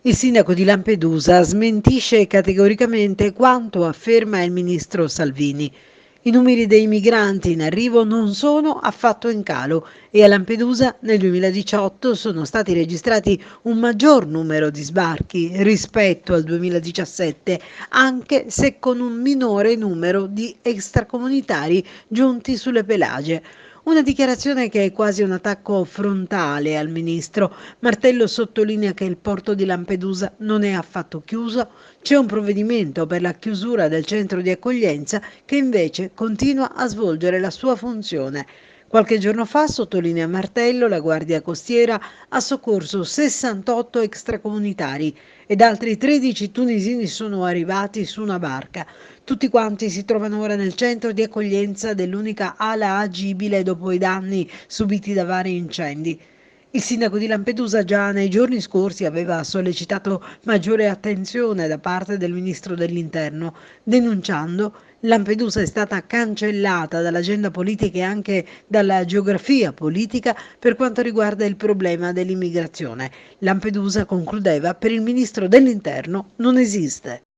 Il sindaco di Lampedusa smentisce categoricamente quanto afferma il ministro Salvini. I numeri dei migranti in arrivo non sono affatto in calo e a Lampedusa nel 2018 sono stati registrati un maggior numero di sbarchi rispetto al 2017, anche se con un minore numero di extracomunitari giunti sulle Pelagie. Una dichiarazione che è quasi un attacco frontale al ministro. Martello sottolinea che il porto di Lampedusa non è affatto chiuso, c'è un provvedimento per la chiusura del centro di accoglienza che invece continua a svolgere la sua funzione. Qualche giorno fa, sottolinea Martello, la Guardia Costiera ha soccorso 68 extracomunitari ed altri 13 tunisini sono arrivati su una barca. Tutti quanti si trovano ora nel centro di accoglienza dell'unica ala agibile dopo i danni subiti da vari incendi. Il sindaco di Lampedusa già nei giorni scorsi aveva sollecitato maggiore attenzione da parte del ministro dell'Interno, denunciando Lampedusa è stata cancellata dall'agenda politica e anche dalla geografia politica per quanto riguarda il problema dell'immigrazione. Lampedusa, concludeva, per il ministro dell'Interno non esiste.